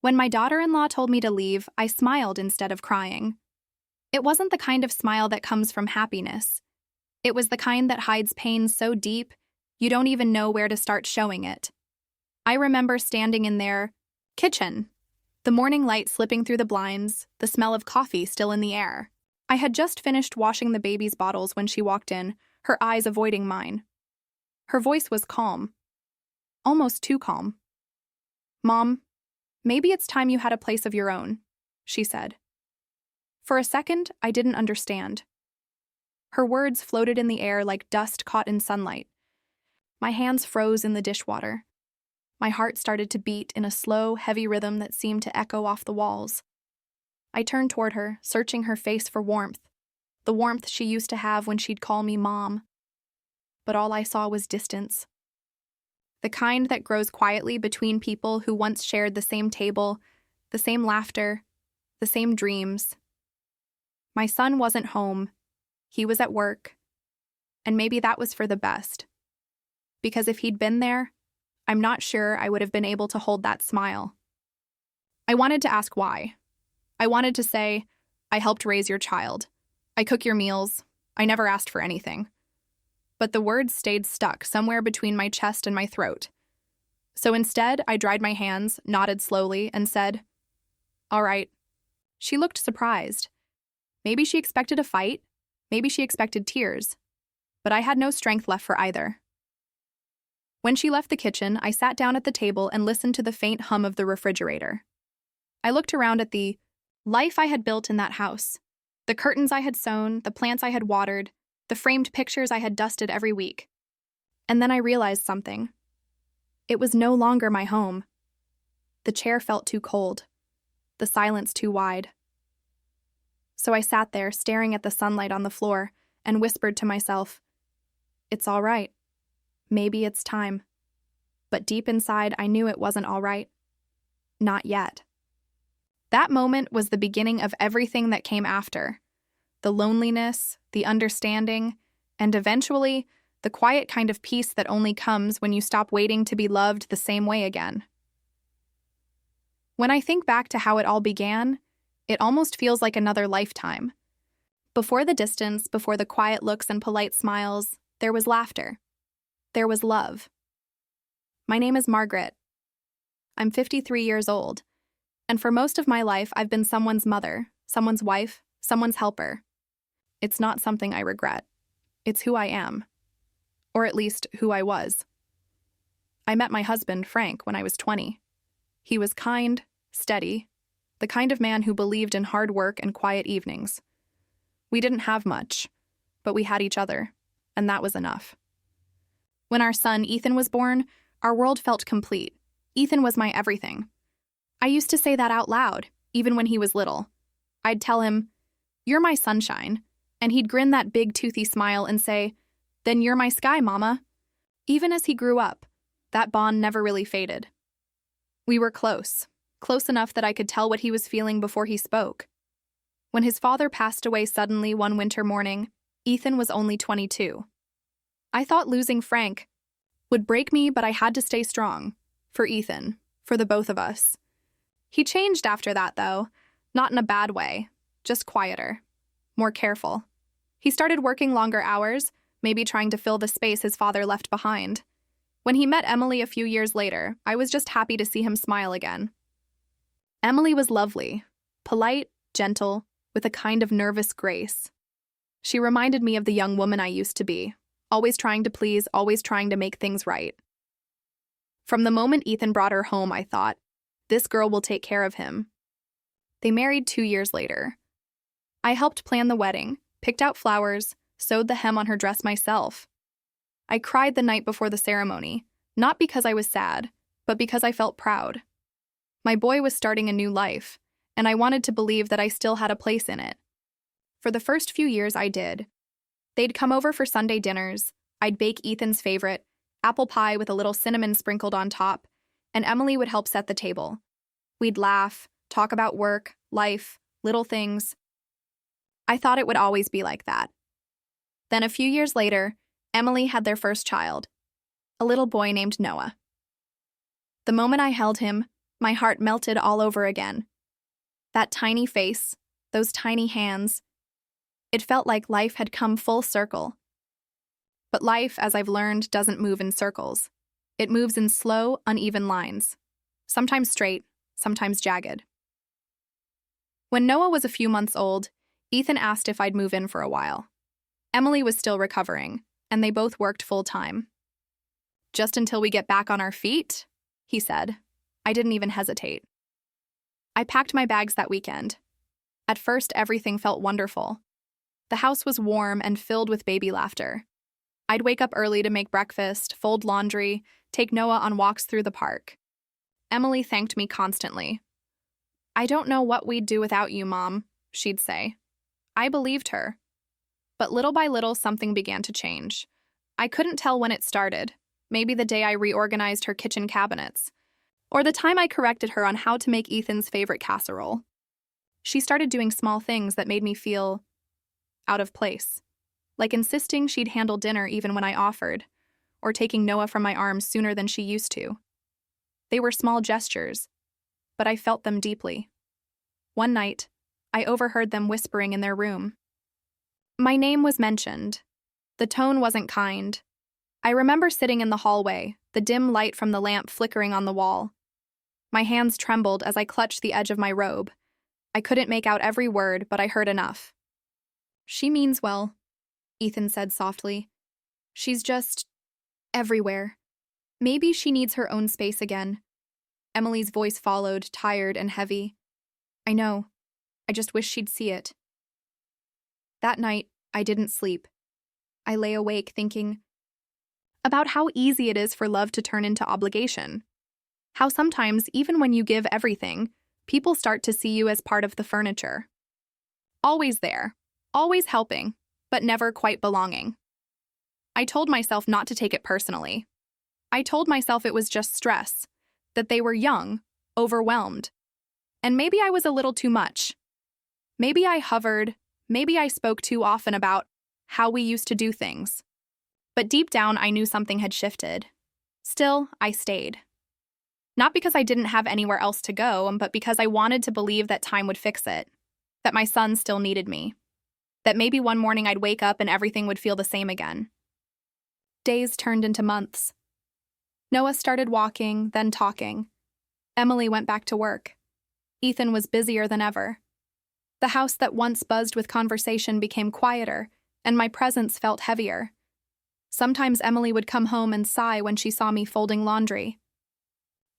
When my daughter-in-law told me to leave, I smiled instead of crying. It wasn't the kind of smile that comes from happiness. It was the kind that hides pain so deep, you don't even know where to start showing it. I remember standing in their kitchen, the morning light slipping through the blinds, the smell of coffee still in the air. I had just finished washing the baby's bottles when she walked in, her eyes avoiding mine. Her voice was calm, almost too calm. "Mom, maybe it's time you had a place of your own," she said. For a second, I didn't understand. Her words floated in the air like dust caught in sunlight. My hands froze in the dishwater. My heart started to beat in a slow, heavy rhythm that seemed to echo off the walls. I turned toward her, searching her face for warmth, the warmth she used to have when she'd call me Mom. But all I saw was distance. The kind that grows quietly between people who once shared the same table, the same laughter, the same dreams. My son wasn't home. He was at work. And maybe that was for the best. Because if he'd been there, I'm not sure I would have been able to hold that smile. I wanted to ask why. I wanted to say, "I helped raise your child. I cook your meals. I never asked for anything." But the words stayed stuck somewhere between my chest and my throat. So instead, I dried my hands, nodded slowly, and said, "All right." She looked surprised. Maybe she expected a fight. Maybe she expected tears. But I had no strength left for either. When she left the kitchen, I sat down at the table and listened to the faint hum of the refrigerator. I looked around at the life I had built in that house. The curtains I had sewn, the plants I had watered, the framed pictures I had dusted every week. And then I realized something. It was no longer my home. The chair felt too cold, the silence too wide. So I sat there, staring at the sunlight on the floor, and whispered to myself, "It's all right. Maybe it's time." But deep inside, I knew it wasn't all right. Not yet. That moment was the beginning of everything that came after. The loneliness, the understanding, and eventually, the quiet kind of peace that only comes when you stop waiting to be loved the same way again. When I think back to how it all began, it almost feels like another lifetime. Before the distance, before the quiet looks and polite smiles, there was laughter. There was love. My name is Margaret. I'm 53 years old. And for most of my life, I've been someone's mother, someone's wife, someone's helper. It's not something I regret. It's who I am. Or at least who I was. I met my husband, Frank, when I was 20. He was kind, steady, the kind of man who believed in hard work and quiet evenings. We didn't have much, but we had each other, and that was enough. When our son, Ethan, was born, our world felt complete. Ethan was my everything. I used to say that out loud, even when he was little. I'd tell him, "You're my sunshine," and he'd grin that big toothy smile and say, "Then you're my sky, Mama." Even as he grew up, that bond never really faded. We were close enough that I could tell what he was feeling before he spoke. When his father passed away suddenly one winter morning, Ethan was only 22. I thought losing Frank would break me, but I had to stay strong. For Ethan, for the both of us. He changed after that, though. Not in a bad way, just quieter, more careful. He started working longer hours, maybe trying to fill the space his father left behind. When he met Emily a few years later, I was just happy to see him smile again. Emily was lovely, polite, gentle, with a kind of nervous grace. She reminded me of the young woman I used to be, always trying to please, always trying to make things right. From the moment Ethan brought her home, I thought, this girl will take care of him. They married 2 years later. I helped plan the wedding, picked out flowers, sewed the hem on her dress myself. I cried the night before the ceremony, not because I was sad, but because I felt proud. My boy was starting a new life, and I wanted to believe that I still had a place in it. For the first few years, I did. They'd come over for Sunday dinners, I'd bake Ethan's favorite, apple pie with a little cinnamon sprinkled on top, and Emily would help set the table. We'd laugh, talk about work, life, little things. I thought it would always be like that. Then a few years later, Emily had their first child, a little boy named Noah. The moment I held him, My heart melted all over again. That tiny face, those tiny hands. It felt like life had come full circle. But life, as I've learned, doesn't move in circles. It moves in slow, uneven lines. Sometimes straight, sometimes jagged. When Noah was a few months old, Ethan asked if I'd move in for a while. Emily was still recovering, and they both worked full-time. "Just until we get back on our feet?" he said. I didn't even hesitate. I packed my bags that weekend. At first, everything felt wonderful. The house was warm and filled with baby laughter. I'd wake up early to make breakfast, fold laundry, take Noah on walks through the park. Emily thanked me constantly. "I don't know what we'd do without you, Mom," she'd say. I believed her. But little by little, something began to change. I couldn't tell when it started. Maybe the day I reorganized her kitchen cabinets, or the time I corrected her on how to make Ethan's favorite casserole. She started doing small things that made me feel out of place, like insisting she'd handle dinner even when I offered, or taking Noah from my arms sooner than she used to. They were small gestures, but I felt them deeply. One night, I overheard them whispering in their room. My name was mentioned. The tone wasn't kind. I remember sitting in the hallway, the dim light from the lamp flickering on the wall. My hands trembled as I clutched the edge of my robe. I couldn't make out every word, but I heard enough. "She means well," Ethan said softly. "She's just everywhere. Maybe she needs her own space again." Emily's voice followed, tired and heavy. "I know. I just wish she'd see it." That night, I didn't sleep. I lay awake thinking about how easy it is for love to turn into obligation. How sometimes, even when you give everything, people start to see you as part of the furniture. Always there, always helping, but never quite belonging. I told myself not to take it personally. I told myself it was just stress, that they were young, overwhelmed. And maybe I was a little too much. Maybe I hovered, maybe I spoke too often about how we used to do things. But deep down, I knew something had shifted. Still, I stayed. Not because I didn't have anywhere else to go, but because I wanted to believe that time would fix it, that my son still needed me, that maybe one morning I'd wake up and everything would feel the same again. Days turned into months. Noah started walking, then talking. Emily went back to work. Ethan was busier than ever. The house that once buzzed with conversation became quieter, and my presence felt heavier. Sometimes Emily would come home and sigh when she saw me folding laundry.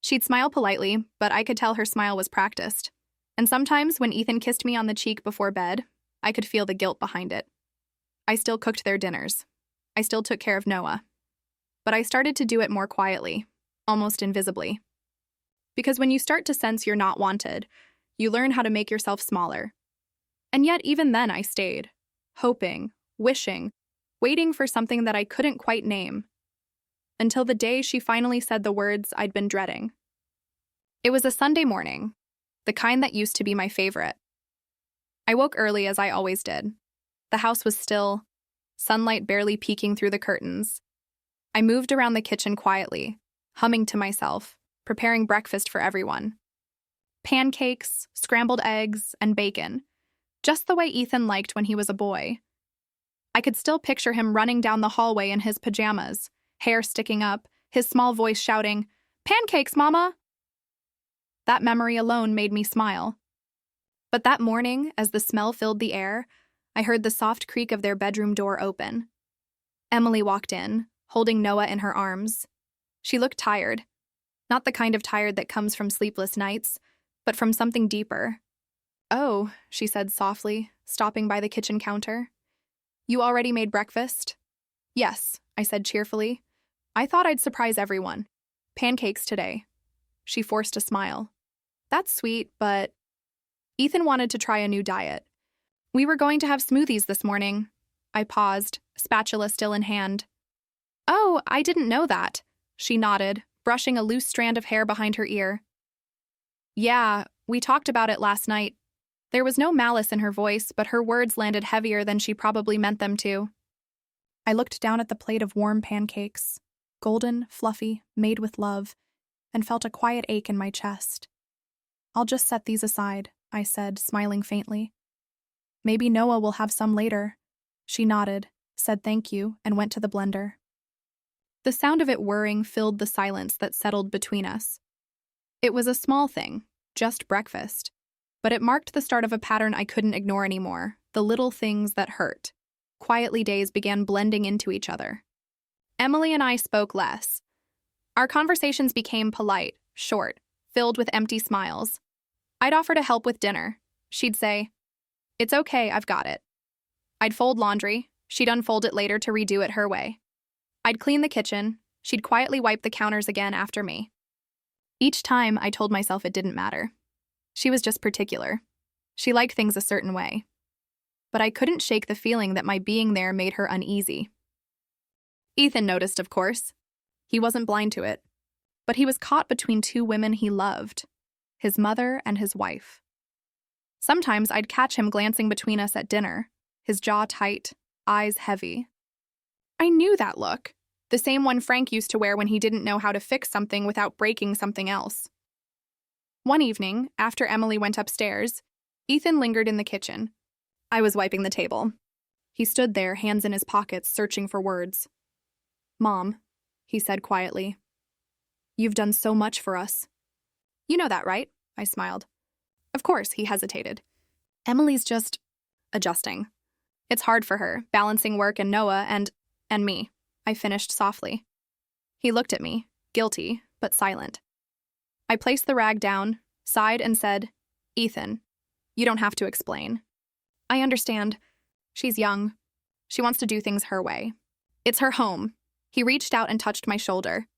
She'd smile politely, but I could tell her smile was practiced. And sometimes when Ethan kissed me on the cheek before bed, I could feel the guilt behind it. I still cooked their dinners. I still took care of Noah. But I started to do it more quietly, almost invisibly. Because when you start to sense you're not wanted, you learn how to make yourself smaller. And yet even then I stayed, hoping, wishing, waiting for something that I couldn't quite name. Until the day she finally said the words I'd been dreading. It was a Sunday morning, the kind that used to be my favorite. I woke early as I always did. The house was still, sunlight barely peeking through the curtains. I moved around the kitchen quietly, humming to myself, preparing breakfast for everyone. Pancakes, scrambled eggs, and bacon, just the way Ethan liked when he was a boy. I could still picture him running down the hallway in his pajamas, hair sticking up, his small voice shouting, "Pancakes, Mama!" That memory alone made me smile. But that morning, as the smell filled the air, I heard the soft creak of their bedroom door open. Emily walked in, holding Noah in her arms. She looked tired. Not the kind of tired that comes from sleepless nights, but from something deeper. "Oh," she said softly, stopping by the kitchen counter. "You already made breakfast?" "Yes," I said cheerfully. "I thought I'd surprise everyone. Pancakes today." She forced a smile. "That's sweet, but..." Ethan wanted to try a new diet. "We were going to have smoothies this morning." I paused, spatula still in hand. "Oh, I didn't know that," she nodded, brushing a loose strand of hair behind her ear. "Yeah, we talked about it last night." There was no malice in her voice, but her words landed heavier than she probably meant them to. I looked down at the plate of warm pancakes, golden, fluffy, made with love, and felt a quiet ache in my chest. I'll just set these aside, I said, smiling faintly. Maybe Noah will have some later. She nodded, said thank you, and went to the blender. The sound of it whirring filled the silence that settled between us. It was a small thing, just breakfast, but it marked the start of a pattern I couldn't ignore anymore, the little things that hurt. Quietly, days began blending into each other. Emily and I spoke less. Our conversations became polite, short, filled with empty smiles. I'd offer to help with dinner. She'd say, "It's okay, I've got it." I'd fold laundry. She'd unfold it later to redo it her way. I'd clean the kitchen. She'd quietly wipe the counters again after me. Each time, I told myself it didn't matter. She was just particular. She liked things a certain way. But I couldn't shake the feeling that my being there made her uneasy. Ethan noticed, of course. He wasn't blind to it. But he was caught between two women he loved, his mother and his wife. Sometimes I'd catch him glancing between us at dinner, his jaw tight, eyes heavy. I knew that look, the same one Frank used to wear when he didn't know how to fix something without breaking something else. One evening, after Emily went upstairs, Ethan lingered in the kitchen. I was wiping the table. He stood there, hands in his pockets, searching for words. "Mom," he said quietly, "you've done so much for us." "You know that, right?" I smiled. Of course, he hesitated. Emily's just adjusting. It's hard for her, balancing work and Noah and me, I finished softly. He looked at me, guilty, but silent. I placed the rag down, sighed, and said, "Ethan, you don't have to explain. I understand. She's young. She wants to do things her way. It's her home." He reached out and touched my shoulder.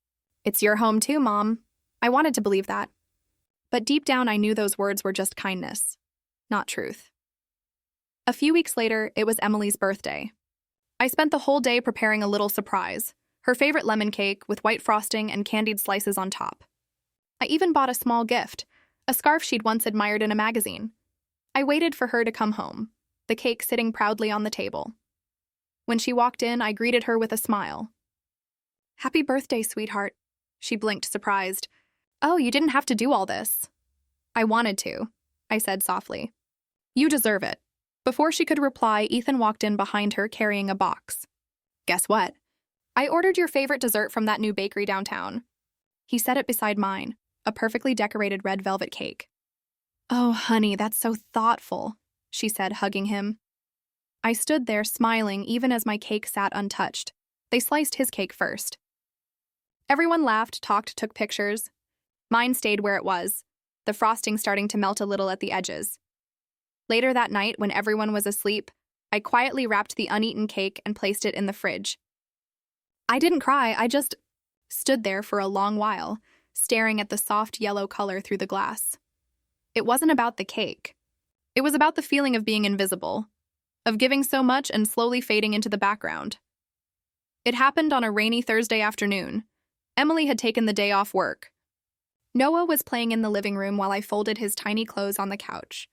"It's your home too, Mom." I wanted to believe that. But deep down, I knew those words were just kindness, not truth. A few weeks later, it was Emily's birthday. I spent the whole day preparing a little surprise, her favorite lemon cake with white frosting and candied slices on top. I even bought a small gift, a scarf she'd once admired in a magazine. I waited for her to come home, the cake sitting proudly on the table. When she walked in, I greeted her with a smile. "Happy birthday, sweetheart." She blinked, surprised. "Oh, you didn't have to do all this." "I wanted to," I said softly. "You deserve it." Before she could reply, Ethan walked in behind her carrying a box. "Guess what? I ordered your favorite dessert from that new bakery downtown." He set it beside mine, a perfectly decorated red velvet cake. "Oh, honey, that's so thoughtful," she said, hugging him. I stood there smiling even as my cake sat untouched. They sliced his cake first. Everyone laughed, talked, took pictures. Mine stayed where it was, the frosting starting to melt a little at the edges. Later that night, when everyone was asleep, I quietly wrapped the uneaten cake and placed it in the fridge. I didn't cry, I just stood there for a long while, staring at the soft yellow color through the glass. It wasn't about the cake. It was about the feeling of being invisible, of giving so much and slowly fading into the background. It happened on a rainy Thursday afternoon. Emily had taken the day off work. Noah was playing in the living room while I folded his tiny clothes on the couch.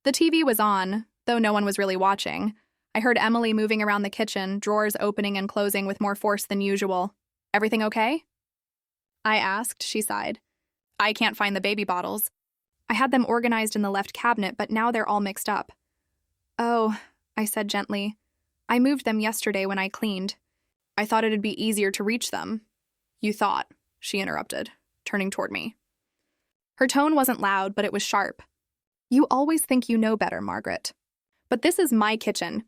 The TV was on, though no one was really watching. I heard Emily moving around the kitchen, drawers opening and closing with more force than usual. "Everything okay?" I asked. She sighed. "I can't find the baby bottles. I had them organized in the left cabinet, but now they're all mixed up." "Oh," I said gently. "I moved them yesterday when I cleaned. I thought it'd be easier to reach them." "You thought," she interrupted, turning toward me. Her tone wasn't loud, but it was sharp. "You always think you know better, Margaret. But this is my kitchen.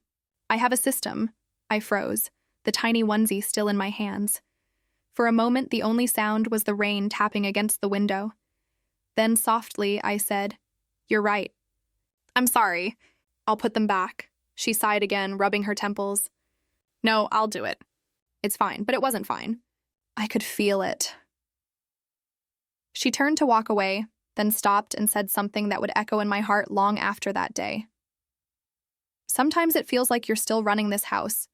I have a system." I froze, the tiny onesie still in my hands. For a moment, the only sound was the rain tapping against the window. Then softly, I said, "You're right. I'm sorry. I'll put them back." She sighed again, rubbing her temples. "No, I'll do it. It's fine," but it wasn't fine. I could feel it. She turned to walk away, then stopped and said something that would echo in my heart long after that day. "Sometimes it feels like you're still running this house,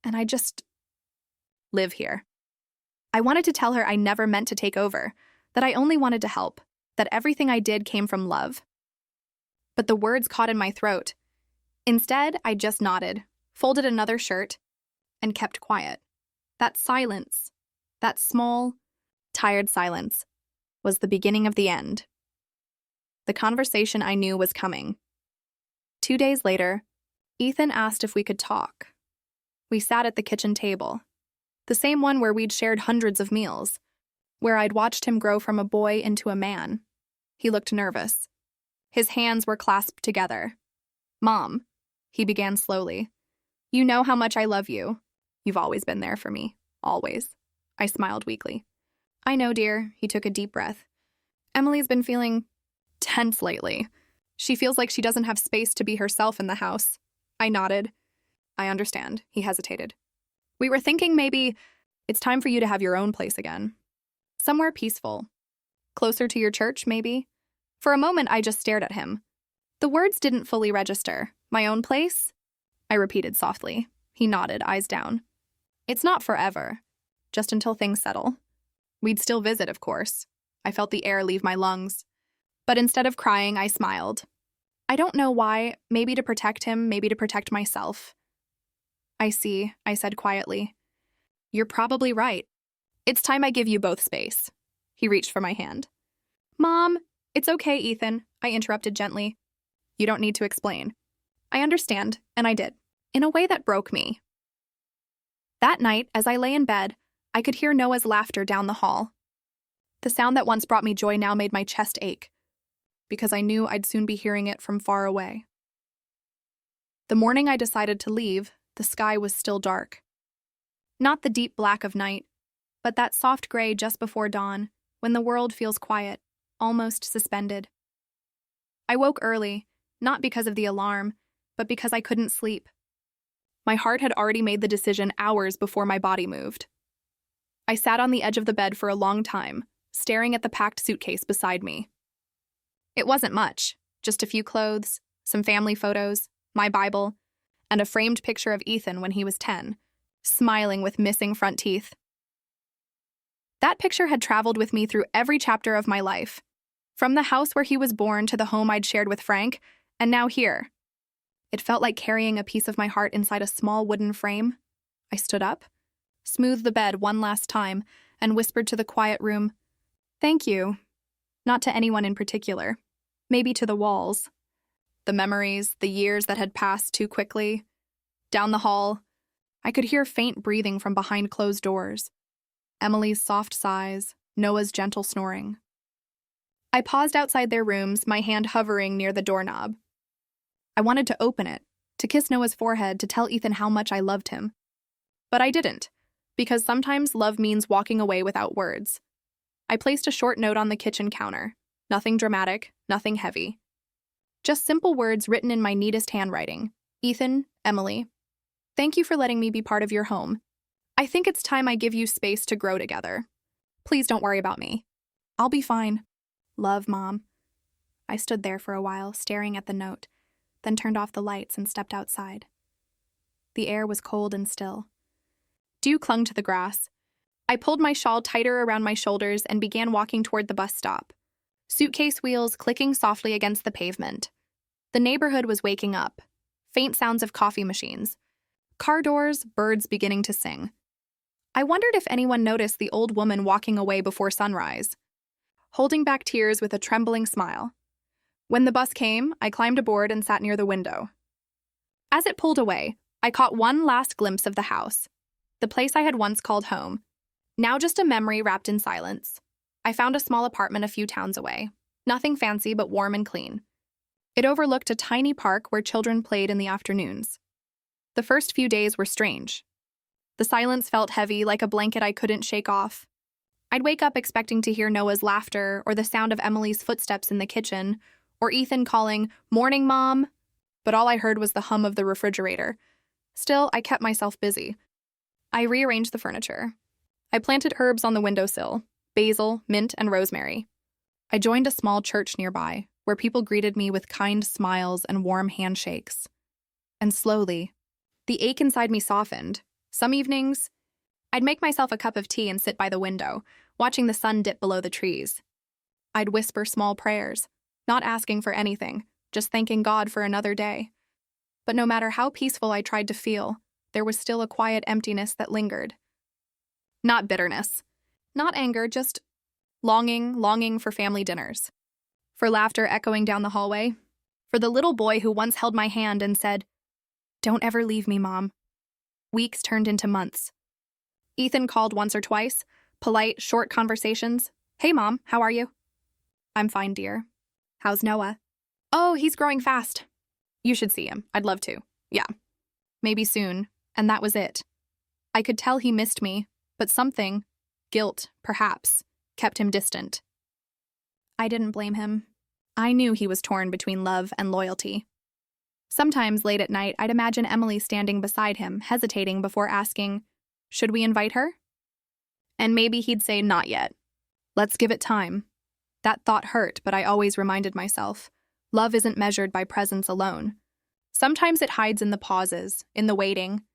and I just live here." I wanted to tell her I never meant to take over, that I only wanted to help, that everything I did came from love. But the words caught in my throat. Instead, I just nodded, folded another shirt, and kept quiet. That silence, that small, tired silence, was the beginning of the end. the conversation I knew was coming. 2 days later, Ethan asked if we could talk. We sat at the kitchen table, the same one where we'd shared hundreds of meals, where I'd watched him grow from a boy into a man. He looked nervous. His hands were clasped together. "Mom," he began slowly, "you know how much I love you. You've always been there for me. Always." I smiled weakly. "I know, dear." He took a deep breath. "Emily's been feeling tense lately. She feels like she doesn't have space to be herself in the house." I nodded. "I understand." He hesitated. "We were thinking maybe it's time for you to have your own place again. Somewhere peaceful. Closer to your church, maybe?" For a moment, I just stared at him. The words didn't fully register. "My own place?" I repeated softly. He nodded, eyes down. "It's not forever. Just until things settle. We'd still visit, of course." I felt the air leave my lungs. But instead of crying, I smiled. I don't know why, maybe to protect him, maybe to protect myself. "I see," I said quietly. "You're probably right. It's time I give you both space." He reached for my hand. "Mom, it's okay, Ethan," I interrupted gently. "You don't need to explain." "I understand," and I did, in a way that broke me. That night, as I lay in bed, I could hear Noah's laughter down the hall. The sound that once brought me joy now made my chest ache, because I knew I'd soon be hearing it from far away. The morning I decided to leave, the sky was still dark. Not the deep black of night, but that soft gray just before dawn, when the world feels quiet, almost suspended. I woke early, not because of the alarm, but because I couldn't sleep. My heart had already made the decision hours before my body moved. I sat on the edge of the bed for a long time, staring at the packed suitcase beside me. It wasn't much, just a few clothes, some family photos, my Bible, and a framed picture of Ethan when he was 10, smiling with missing front teeth. That picture had traveled with me through every chapter of my life, from the house where he was born to the home I'd shared with Frank, and now here. It felt like carrying a piece of my heart inside a small wooden frame. I stood up, smoothed the bed one last time, and whispered to the quiet room, "Thank you." Not to anyone in particular. Maybe to the walls. The memories, the years that had passed too quickly. Down the hall, I could hear faint breathing from behind closed doors. Emily's soft sighs, Noah's gentle snoring. I paused outside their rooms, my hand hovering near the doorknob. I wanted to open it, to kiss Noah's forehead, to tell Ethan how much I loved him. But I didn't, because sometimes love means walking away without words. I placed a short note on the kitchen counter. Nothing dramatic, nothing heavy. Just simple words written in my neatest handwriting. "Ethan, Emily, thank you for letting me be part of your home. I think it's time I give you space to grow together. Please don't worry about me. I'll be fine. Love, Mom." I stood there for a while, staring at the note, then turned off the lights and stepped outside. The air was cold and still. Dew clung to the grass. I pulled my shawl tighter around my shoulders and began walking toward the bus stop, suitcase wheels clicking softly against the pavement. The neighborhood was waking up. Faint sounds of coffee machines. Car doors, birds beginning to sing. I wondered if anyone noticed the old woman walking away before sunrise, holding back tears with a trembling smile. When the bus came, I climbed aboard and sat near the window. As it pulled away, I caught one last glimpse of the house, the place I had once called home, now just a memory wrapped in silence. I found a small apartment a few towns away, nothing fancy but warm and clean. It overlooked a tiny park where children played in the afternoons. The first few days were strange. The silence felt heavy, like a blanket I couldn't shake off. I'd wake up expecting to hear Noah's laughter or the sound of Emily's footsteps in the kitchen, or Ethan calling, "Morning, Mom," but all I heard was the hum of the refrigerator. Still, I kept myself busy. I rearranged the furniture. I planted herbs on the windowsill, basil, mint, and rosemary. I joined a small church nearby, where people greeted me with kind smiles and warm handshakes. And slowly, the ache inside me softened. Some evenings, I'd make myself a cup of tea and sit by the window, watching the sun dip below the trees. I'd whisper small prayers, not asking for anything, just thanking God for another day. But no matter how peaceful I tried to feel, there was still a quiet emptiness that lingered. Not bitterness, not anger, just longing for family dinners, for laughter echoing down the hallway, for the little boy who once held my hand and said, "Don't ever leave me, Mom." Weeks turned into months. Ethan called once or twice, polite, short conversations. "Hey, Mom, how are you?" "I'm fine, dear." "How's Noah?" "Oh, he's growing fast." "You should see him. I'd love to." "Yeah, maybe soon." And that was it. I could tell he missed me, but something, guilt, perhaps, kept him distant. I didn't blame him. I knew he was torn between love and loyalty. Sometimes late at night, I'd imagine Emily standing beside him, hesitating before asking, "Should we invite her?" And maybe he'd say, "Not yet. Let's give it time." That thought hurt, but I always reminded myself, love isn't measured by presence alone. Sometimes it hides in the pauses, in the waiting,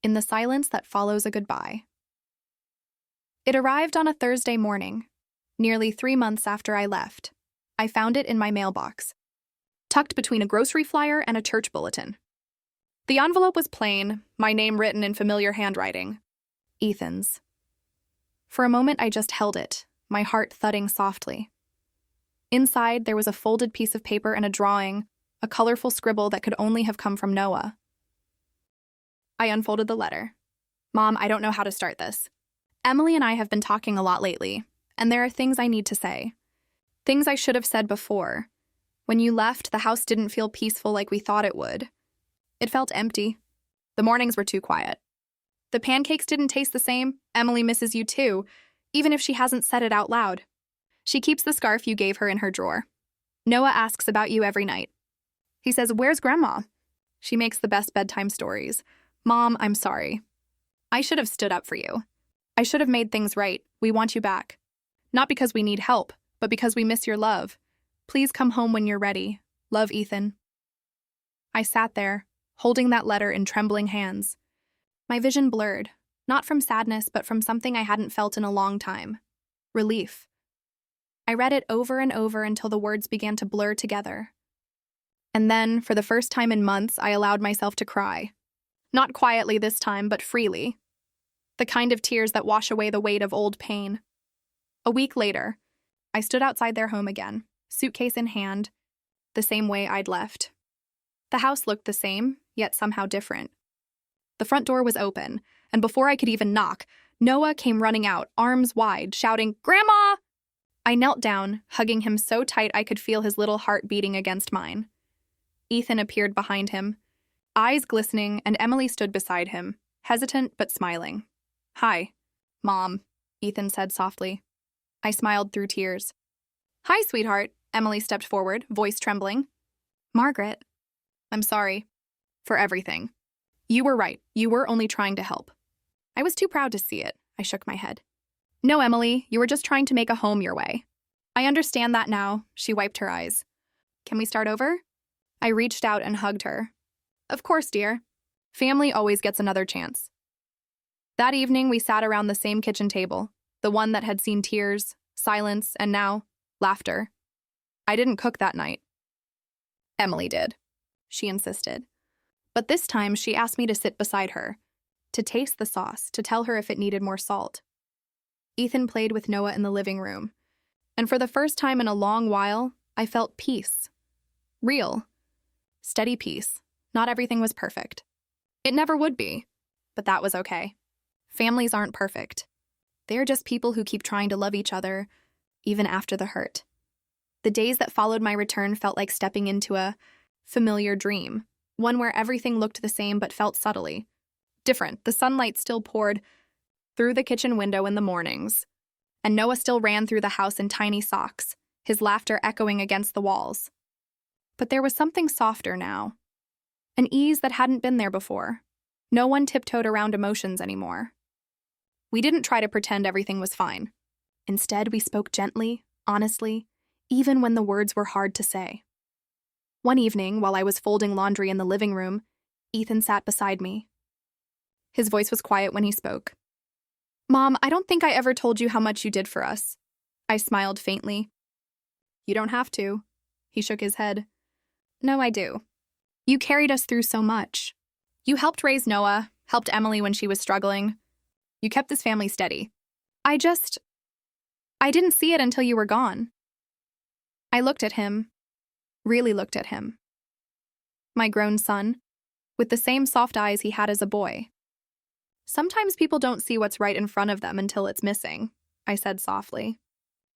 in the silence that follows a goodbye. It arrived on a Thursday morning, nearly 3 months after I left. I found it in my mailbox, tucked between a grocery flyer and a church bulletin. The envelope was plain, my name written in familiar handwriting. Ethan's. For a moment, I just held it, my heart thudding softly. Inside, there was a folded piece of paper and a drawing, a colorful scribble that could only have come from Noah. I unfolded the letter. "Mom, I don't know how to start this. Emily and I have been talking a lot lately, and there are things I need to say. Things I should have said before. When you left, the house didn't feel peaceful like we thought it would. It felt empty. The mornings were too quiet. The pancakes didn't taste the same. Emily misses you too, even if she hasn't said it out loud. She keeps the scarf you gave her in her drawer. Noah asks about you every night. He says, 'Where's Grandma?' She makes the best bedtime stories. Mom, I'm sorry. I should have stood up for you. I should have made things right. We want you back. Not because we need help, but because we miss your love. Please come home when you're ready. Love, Ethan." I sat there, holding that letter in trembling hands. My vision blurred, not from sadness, but from something I hadn't felt in a long time. Relief. I read it over and over until the words began to blur together. And then, for the first time in months, I allowed myself to cry. Not quietly this time, but freely. The kind of tears that wash away the weight of old pain. A week later, I stood outside their home again, suitcase in hand, the same way I'd left. The house looked the same, yet somehow different. The front door was open, and before I could even knock, Noah came running out, arms wide, shouting, "Grandma!" I knelt down, hugging him so tight I could feel his little heart beating against mine. Ethan appeared behind him, eyes glistening, and Emily stood beside him, hesitant but smiling. "Hi, Mom," Ethan said softly. I smiled through tears. "Hi, sweetheart," Emily stepped forward, voice trembling. "Margaret." "I'm sorry. For everything. You were right. You were only trying to help." I was too proud to see it. I shook my head. "No, Emily, you were just trying to make a home your way. I understand that now," she wiped her eyes. "Can we start over?" I reached out and hugged her. "Of course, dear. Family always gets another chance." That evening, we sat around the same kitchen table, the one that had seen tears, silence, and now, laughter. I didn't cook that night. Emily did. She insisted. But this time, she asked me to sit beside her, to taste the sauce, to tell her if it needed more salt. Ethan played with Noah in the living room, and for the first time in a long while, I felt peace. Real. Steady peace. Not everything was perfect. It never would be, but that was okay. Families aren't perfect. They're just people who keep trying to love each other, even after the hurt. The days that followed my return felt like stepping into a familiar dream, one where everything looked the same but felt subtly different. The sunlight still poured through the kitchen window in the mornings, and Noah still ran through the house in tiny socks, his laughter echoing against the walls. But there was something softer now, an ease that hadn't been there before. No one tiptoed around emotions anymore. We didn't try to pretend everything was fine. Instead, we spoke gently, honestly, even when the words were hard to say. One evening, while I was folding laundry in the living room, Ethan sat beside me. His voice was quiet when he spoke. "Mom, I don't think I ever told you how much you did for us." I smiled faintly. "You don't have to." He shook his head. "No, I do. You carried us through so much. You helped raise Noah, helped Emily when she was struggling. You kept this family steady. I didn't see it until you were gone." I looked at him, really looked at him. My grown son, with the same soft eyes he had as a boy. Sometimes people don't see what's right in front of them until it's missing, I said softly.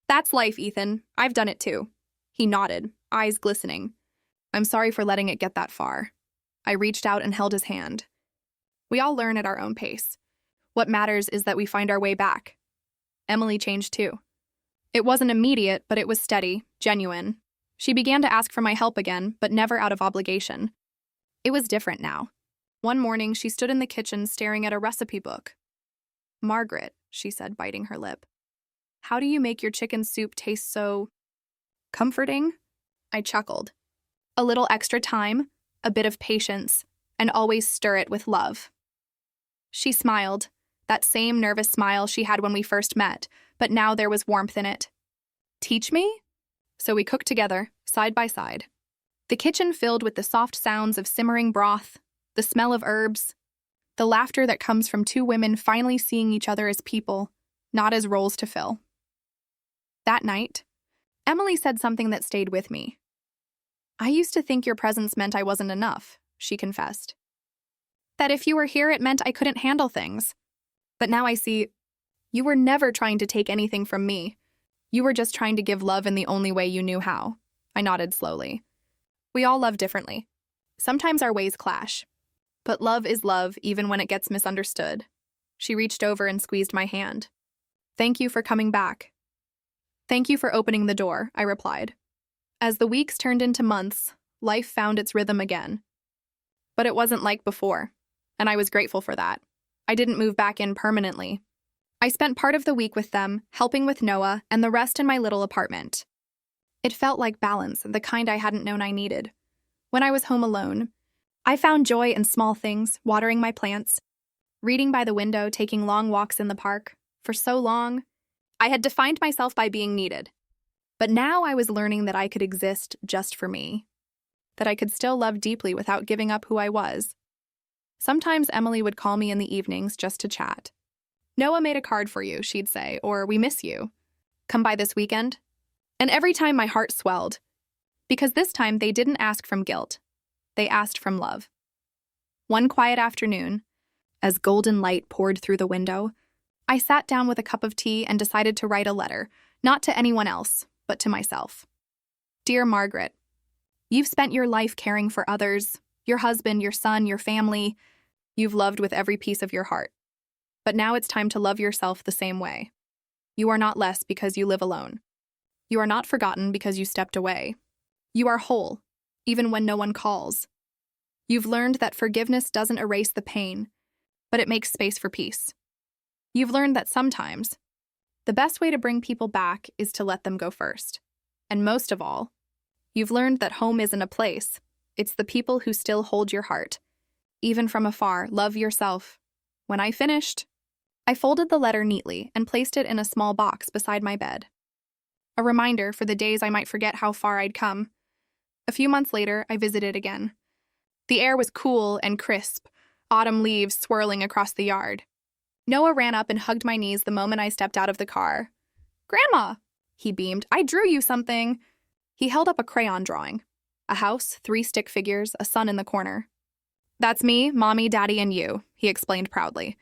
That's life, Ethan. I've done it too. He nodded, eyes glistening. I'm sorry for letting it get that far. I reached out and held his hand. We all learn at our own pace. What matters is that we find our way back. Emily changed too. It wasn't immediate, but it was steady, genuine. She began to ask for my help again, but never out of obligation. It was different now. One morning, she stood in the kitchen staring at a recipe book. Margaret, she said, biting her lip. How do you make your chicken soup taste so comforting? I chuckled. A little extra time, a bit of patience, and always stir it with love. She smiled, that same nervous smile she had when we first met, but now there was warmth in it. Teach me? So we cooked together, side by side. The kitchen filled with the soft sounds of simmering broth, the smell of herbs, the laughter that comes from two women finally seeing each other as people, not as roles to fill. That night, Emily said something that stayed with me. I used to think your presence meant I wasn't enough, she confessed. That if you were here, it meant I couldn't handle things. But now I see, you were never trying to take anything from me. You were just trying to give love in the only way you knew how. I nodded slowly. We all love differently. Sometimes our ways clash. But love is love even when it gets misunderstood. She reached over and squeezed my hand. Thank you for coming back. Thank you for opening the door, I replied. As the weeks turned into months, life found its rhythm again. But it wasn't like before, and I was grateful for that. I didn't move back in permanently. I spent part of the week with them, helping with Noah, and the rest in my little apartment. It felt like balance, the kind I hadn't known I needed. When I was home alone, I found joy in small things, watering my plants, reading by the window, taking long walks in the park. For so long, I had defined myself by being needed. But now I was learning that I could exist just for me, that I could still love deeply without giving up who I was. Sometimes Emily would call me in the evenings just to chat. Noah made a card for you, she'd say, or we miss you. Come by this weekend? And every time my heart swelled, because this time they didn't ask from guilt. They asked from love. One quiet afternoon, as golden light poured through the window, I sat down with a cup of tea and decided to write a letter, not to anyone else, but to myself. Dear Margaret, you've spent your life caring for others, your husband, your son, your family. You've loved with every piece of your heart. But now it's time to love yourself the same way. You are not less because you live alone. You are not forgotten because you stepped away. You are whole, even when no one calls. You've learned that forgiveness doesn't erase the pain, but it makes space for peace. You've learned that sometimes, the best way to bring people back is to let them go first. And most of all, you've learned that home isn't a place. It's the people who still hold your heart. Even from afar, love yourself. When I finished, I folded the letter neatly and placed it in a small box beside my bed. A reminder for the days I might forget how far I'd come. A few months later, I visited again. The air was cool and crisp, autumn leaves swirling across the yard. Noah ran up and hugged my knees the moment I stepped out of the car. Grandma, he beamed, I drew you something. He held up a crayon drawing. A house, 3 stick figures, a sun in the corner. That's me, Mommy, Daddy, and you, he explained proudly.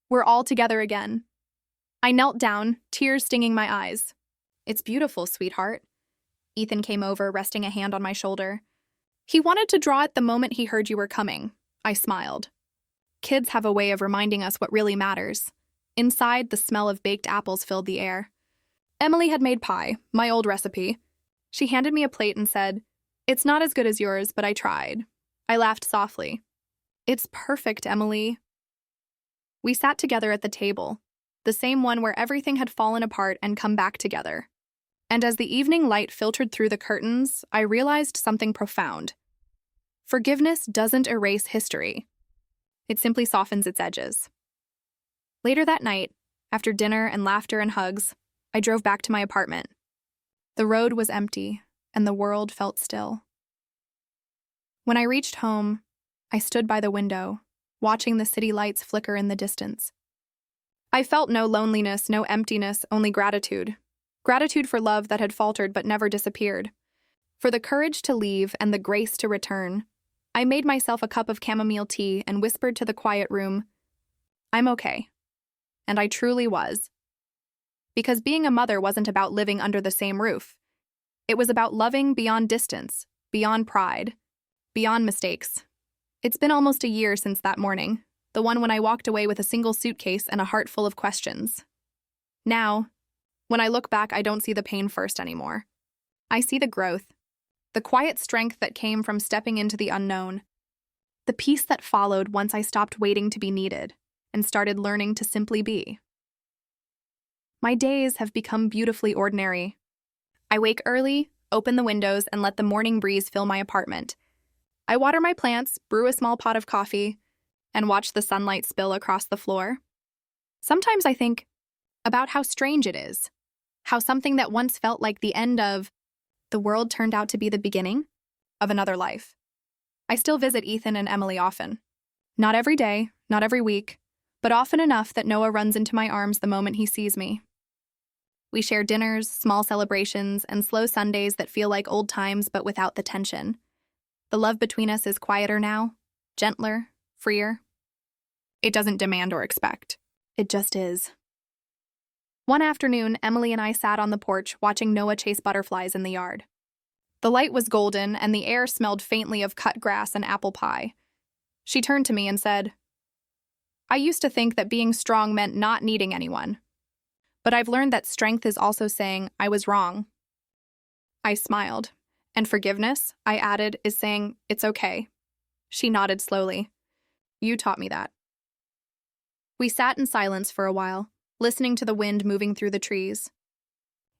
We're all together again. I knelt down, tears stinging my eyes. It's beautiful, sweetheart. Ethan came over, resting a hand on my shoulder. He wanted to draw it the moment he heard you were coming. I smiled. Kids have a way of reminding us what really matters. Inside, the smell of baked apples filled the air. Emily had made pie, my old recipe. She handed me a plate and said, It's not as good as yours, but I tried. I laughed softly. It's perfect, Emily. We sat together at the table, the same one where everything had fallen apart and come back together. And as the evening light filtered through the curtains, I realized something profound. Forgiveness doesn't erase history. It simply softens its edges. Later that night, after dinner and laughter and hugs, I drove back to my apartment. The road was empty, and the world felt still. When I reached home, I stood by the window, watching the city lights flicker in the distance. I felt no loneliness, no emptiness, only gratitude. Gratitude for love that had faltered but never disappeared. For the courage to leave and the grace to return. I made myself a cup of chamomile tea and whispered to the quiet room, "I'm okay." And I truly was. Because being a mother wasn't about living under the same roof. It was about loving beyond distance, beyond pride, beyond mistakes. It's been almost a year since that morning, the one when I walked away with a single suitcase and a heart full of questions. Now, when I look back, I don't see the pain first anymore. I see the growth, the quiet strength that came from stepping into the unknown, the peace that followed once I stopped waiting to be needed and started learning to simply be. My days have become beautifully ordinary. I wake early, open the windows, and let the morning breeze fill my apartment. I water my plants, brew a small pot of coffee, and watch the sunlight spill across the floor. Sometimes I think about how strange it is, how something that once felt like the end of the world turned out to be the beginning of another life. I still visit Ethan and Emily often. Not every day, not every week, but often enough that Noah runs into my arms the moment he sees me. We share dinners, small celebrations, and slow Sundays that feel like old times but without the tension. The love between us is quieter now, gentler, freer. It doesn't demand or expect. It just is. One afternoon, Emily and I sat on the porch watching Noah chase butterflies in the yard. The light was golden and the air smelled faintly of cut grass and apple pie. She turned to me and said, "I used to think that being strong meant not needing anyone. But I've learned that strength is also saying, I was wrong." I smiled. "And forgiveness," I added, "is saying, it's okay." She nodded slowly. "You taught me that." We sat in silence for a while, listening to the wind moving through the trees.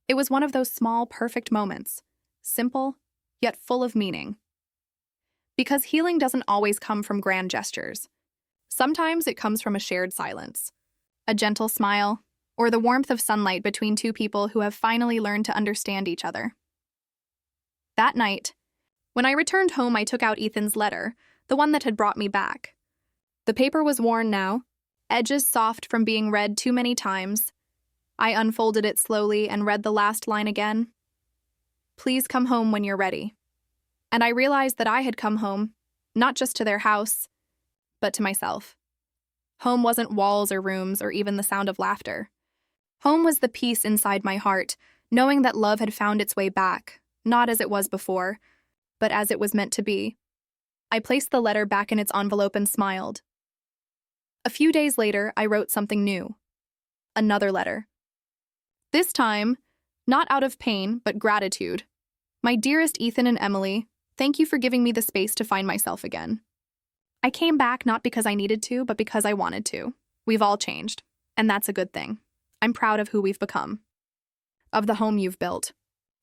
It was one of those small, perfect moments, simple, yet full of meaning. Because healing doesn't always come from grand gestures. Sometimes it comes from a shared silence, a gentle smile, or the warmth of sunlight between two people who have finally learned to understand each other. That night, when I returned home, I took out Ethan's letter, the one that had brought me back. The paper was worn now, edges soft from being read too many times. I unfolded it slowly and read the last line again. "Please come home when you're ready." And I realized that I had come home, not just to their house, but to myself. Home wasn't walls or rooms or even the sound of laughter. Home was the peace inside my heart, knowing that love had found its way back, not as it was before, but as it was meant to be. I placed the letter back in its envelope and smiled. A few days later, I wrote something new. Another letter. This time, not out of pain, but gratitude. "My dearest Ethan and Emily, thank you for giving me the space to find myself again. I came back not because I needed to, but because I wanted to. We've all changed, and that's a good thing. I'm proud of who we've become, of the home you've built,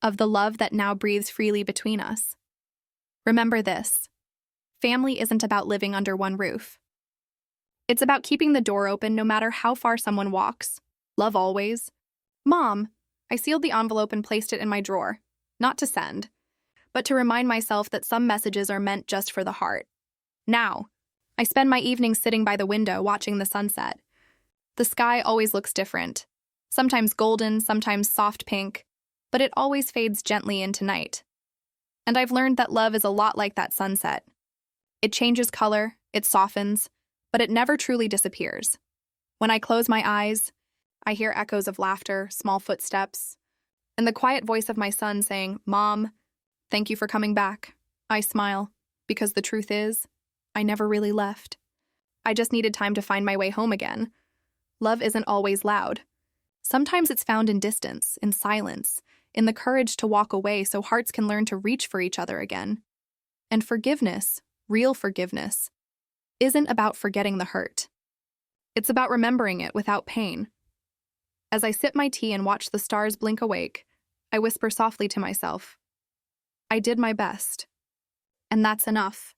of the love that now breathes freely between us. Remember this: family isn't about living under one roof. It's about keeping the door open no matter how far someone walks. Love always." Mom, I sealed the envelope and placed it in my drawer, not to send, but to remind myself that some messages are meant just for the heart. Now, I spend my evenings sitting by the window watching the sunset. The sky always looks different, sometimes golden, sometimes soft pink, but it always fades gently into night. And I've learned that love is a lot like that sunset. It changes color, it softens, but it never truly disappears. When I close my eyes, I hear echoes of laughter, small footsteps, and the quiet voice of my son saying, "Mom, thank you for coming back." I smile, because the truth is, I never really left. I just needed time to find my way home again. Love isn't always loud. Sometimes it's found in distance, in silence, in the courage to walk away so hearts can learn to reach for each other again. And forgiveness, real forgiveness, isn't about forgetting the hurt. It's about remembering it without pain. As I sip my tea and watch the stars blink awake, I whisper softly to myself, "I did my best, and that's enough."